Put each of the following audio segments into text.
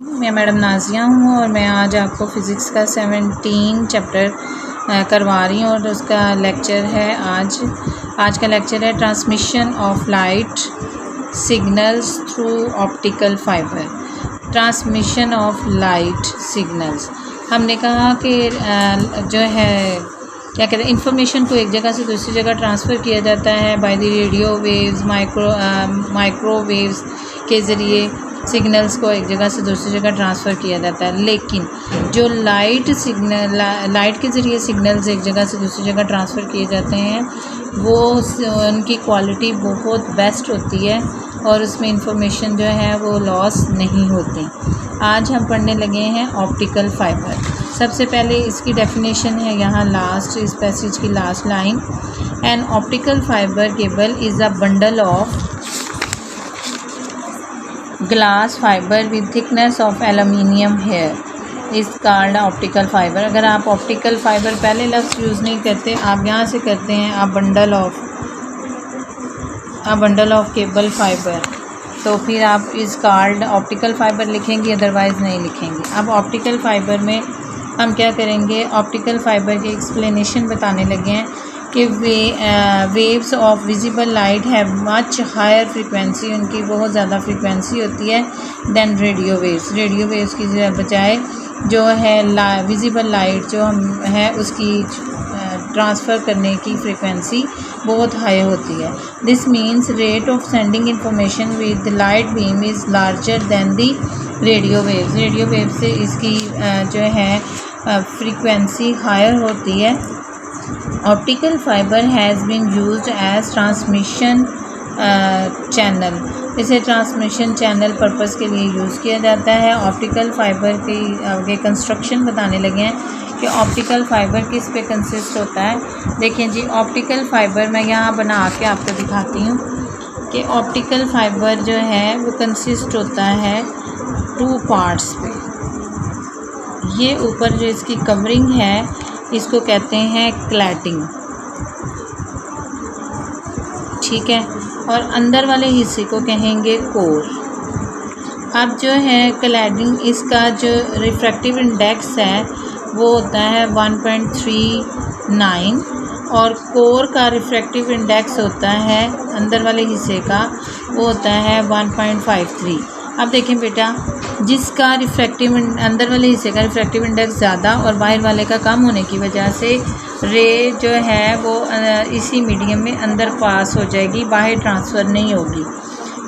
मैं मैडम नाज़िया हूँ और मैं आज आपको फ़िज़िक्स का 17 चैप्टर करवा रही हूँ और उसका लेक्चर है आज का लेक्चर है transmission of light signals through optical fibre. Transmission of light signals, हमने कहा कि जो है क्या कहते हैं, इंफॉर्मेशन को एक जगह से दूसरी जगह ट्रांसफ़र किया जाता है by the radio waves, microwaves के ज़रिए सिग्नल्स को एक जगह से दूसरी जगह ट्रांसफ़र किया जाता है। लेकिन जो लाइट के ज़रिए सिग्नल्स एक जगह से दूसरी जगह ट्रांसफ़र किए जाते हैं वो उनकी क्वालिटी बहुत बेस्ट होती है और उसमें इंफॉर्मेशन जो है वो लॉस नहीं होती। आज हम पढ़ने लगे हैं ऑप्टिकल फाइबर। सबसे पहले इसकी डेफिनेशन है यहाँ लास्ट, इस पैसेज की last line, an optical fibre cable is a bundle of glass fibre with thickness of aluminium here is called optical fibre. अगर आप ऑप्टिकल फाइबर पहले लफ्ज़ यूज़ नहीं करते, आप यहाँ से करते हैं a bundle of cable fibre, तो फिर आप इस कॉल्ड ऑप्टिकल फाइबर लिखेंगे, अदरवाइज़ नहीं लिखेंगे। अब ऑप्टिकल फाइबर में हम क्या करेंगे, ऑप्टिकल फाइबर के एक्सप्लेनेशन बताने लगे हैं कि waves of visible light have much higher frequency, उनकी बहुत ज़्यादा फ्रीक्वेंसी होती है देन रेडियो वेव्स की बजाय जो है विजिबल लाइट जो हम है उसकी ट्रांसफ़र करने की फ्रीक्वेंसी बहुत हाई होती है। This means rate of sending information with light beam is larger than the radio wave से इसकी जो है फ्रीक्वेंसी हायर होती है। Optical fibre has been used as transmission channel, इसे ट्रांसमिशन चैनल पर्पस के लिए यूज़ किया जाता है। ऑप्टिकल फाइबर की आगे कंस्ट्रक्शन बताने लगे हैं कि ऑप्टिकल फाइबर किस पे कंसिस्ट होता है। देखिए जी, ऑप्टिकल फाइबर मैं यहाँ बना के आपको दिखाती हूँ कि ऑप्टिकल फाइबर जो है वो कंसिस्ट होता है 2 पार्ट्स पे। ये ऊपर जो इसकी कवरिंग है इसको कहते हैं क्लैडिंग, ठीक है, और अंदर वाले हिस्से को कहेंगे कोर। अब जो है क्लैडिंग, इसका जो रिफ्रैक्टिव इंडेक्स है वो होता है 1.39 और कोर का रिफ्रैक्टिव इंडेक्स होता है अंदर वाले हिस्से का वो होता है 1.53। अब देखें बेटा, जिसका अंदर वाले हिस्से का रिफ्रैक्टिव इंडेक्स ज़्यादा और बाहर वाले का कम होने की वजह से रे जो है वो इसी मीडियम में अंदर पास हो जाएगी, बाहर ट्रांसफ़र नहीं होगी।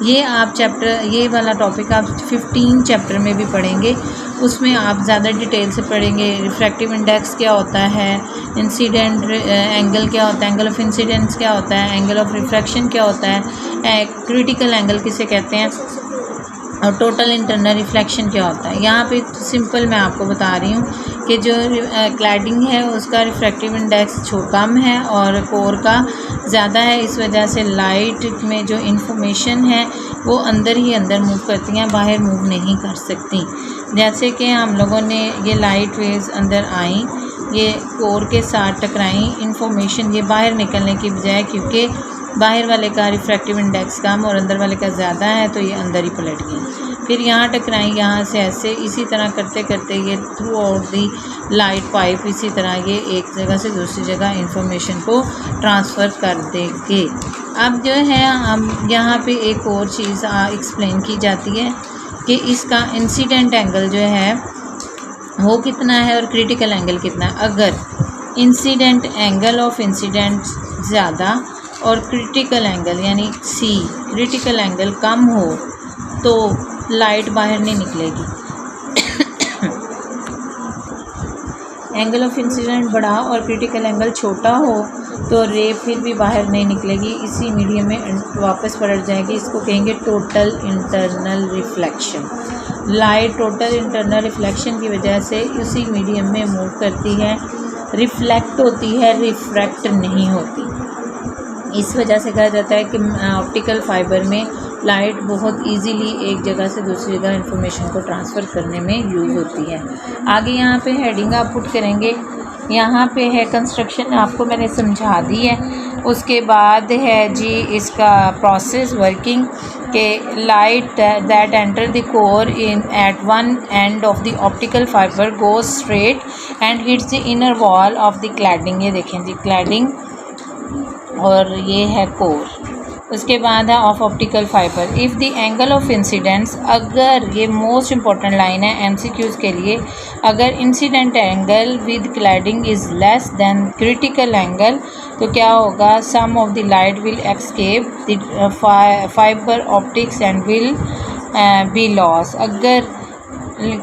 ये वाला टॉपिक आप 15 चैप्टर में भी पढ़ेंगे, उसमें आप ज़्यादा डिटेल से पढ़ेंगे। रिफ्रैक्टिव इंडेक्स क्या होता है, इंसिडेंट एंगल क्या होता है, एंगल ऑफ इंसिडेंस क्या होता है, एंगल ऑफ रिफ्रैक्शन क्या होता है, क्रिटिकल एंगल किसे कहते हैं, और टोटल इंटरनल रिफ्लेक्शन क्या होता है। यहाँ पे सिंपल मैं आपको बता रही हूँ कि जो क्लैडिंग है उसका रिफ्रैक्टिव इंडेक्स कम है और कोर का ज़्यादा है। इस वजह से लाइट में जो इंफॉर्मेशन है वो अंदर ही अंदर मूव करती हैं, बाहर मूव नहीं कर सकती। जैसे कि हम लोगों ने ये लाइट वेव्स अंदर आई, ये कोर के साथ टकराई, इंफॉर्मेशन ये बाहर निकलने की बजाय, क्योंकि बाहर वाले का रिफ्रैक्टिव इंडेक्स कम और अंदर वाले का ज़्यादा है तो ये अंदर ही पलट गई, फिर यहाँ टकराई, यहाँ से ऐसे, इसी तरह करते करते ये through out the light pipe इसी तरह ये एक जगह से दूसरी जगह इंफॉर्मेशन को ट्रांसफ़र कर देंगे। अब जो है हम यहाँ पे एक और चीज़ एक्सप्लेन की जाती है कि इसका इंसिडेंट एंगल जो है वो कितना है और क्रिटिकल एंगल कितना है। अगर इंसिडेंट एंगल ऑफ इंसिडेंट ज़्यादा और क्रिटिकल एंगल यानी क्रिटिकल एंगल कम हो तो लाइट बाहर नहीं निकलेगी। एंगल ऑफ इंसिडेंट बड़ा और क्रिटिकल एंगल छोटा हो तो रे फिर भी बाहर नहीं निकलेगी, इसी मीडियम में वापस पलट जाएगी। इसको कहेंगे total internal reflection. Light total internal reflection की वजह से उसी मीडियम में मूव करती है, रिफ्लेक्ट होती है, रिफ्रैक्ट नहीं होती। इस वजह से कहा जाता है कि ऑप्टिकल फाइबर में लाइट बहुत इजीली एक जगह से दूसरी जगह इंफॉर्मेशन को ट्रांसफ़र करने में यूज़ होती है। आगे यहाँ पे हेडिंग आप पुट करेंगे, यहाँ पे है कंस्ट्रक्शन, आपको मैंने समझा दी है। उसके बाद है जी इसका प्रोसेस वर्किंग, कि light that enter the core in at one end of the optical fiber goes straight and hits the inner wall of the cladding. ये देखें जी क्लैडिंग और ये है कोर। उसके बाद है of optical fibre if the angle of incidence, अगर ये मोस्ट इंपॉर्टेंट लाइन है एमसीक्यूज़ के लिए, अगर incident angle with cladding is less than critical angle तो क्या होगा, some of the light will escape the fibre optics and will be loss. अगर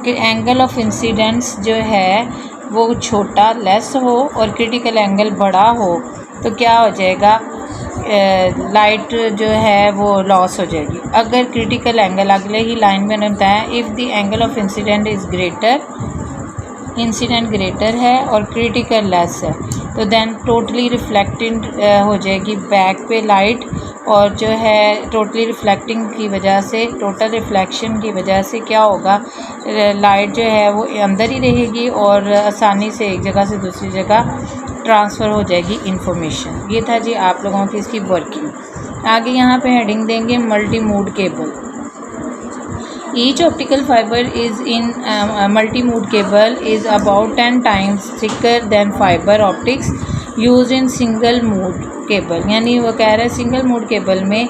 एंगल ऑफ इंसिडेंस जो है वो छोटा लेस हो और क्रिटिकल एंगल बड़ा हो तो क्या हो जाएगा, लाइट जो है वो लॉस हो जाएगी। अगर क्रिटिकल एंगल अगले ही लाइन में बताया if the angle of incident is greater, incident greater है और क्रिटिकल लेस है तो देन टोटली रिफ्लेक्टिंग हो जाएगी बैक पे लाइट, और जो है टोटली रिफ्लेक्टिंग की वजह से, टोटल रिफ्लेक्शन की वजह से क्या होगा, लाइट जो है वो अंदर ही रहेगी और आसानी से एक जगह से दूसरी जगह ट्रांसफ़र हो जाएगी इंफॉर्मेशन। ये था जी आप लोगों की इसकी वर्किंग। आगे यहाँ पे हेडिंग देंगे multi mode cable. Each optical fiber is in multi mode cable is about 10 times thicker than fiber optics use in single mode cable. यानी वो कह रहे हैं सिंगल मोड केबल में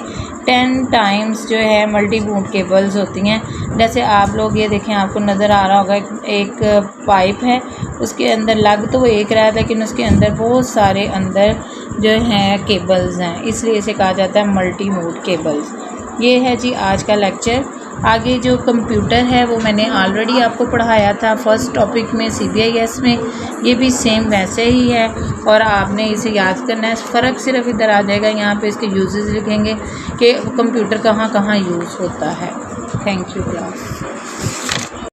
10 times जो है मल्टी मोड केबल्स होती हैं। जैसे आप लोग ये देखें, आपको नज़र आ रहा होगा एक पाइप है, उसके अंदर लग तो वो एक रहा है लेकिन उसके अंदर बहुत सारे अंदर जो हैं केबल्स हैं, इसलिए इसे कहा जाता है मल्टी मोड केबल्स। ये है जी आज का लेक्चर। आगे जो कंप्यूटर है वो मैंने ऑलरेडी आपको पढ़ाया था फर्स्ट टॉपिक में CBIS में, ये भी सेम वैसे ही है और आपने इसे याद करना है। फ़र्क सिर्फ इधर आ जाएगा, यहाँ पे इसके यूजेस लिखेंगे कि कंप्यूटर कहाँ कहाँ यूज़ होता है। Thank you class.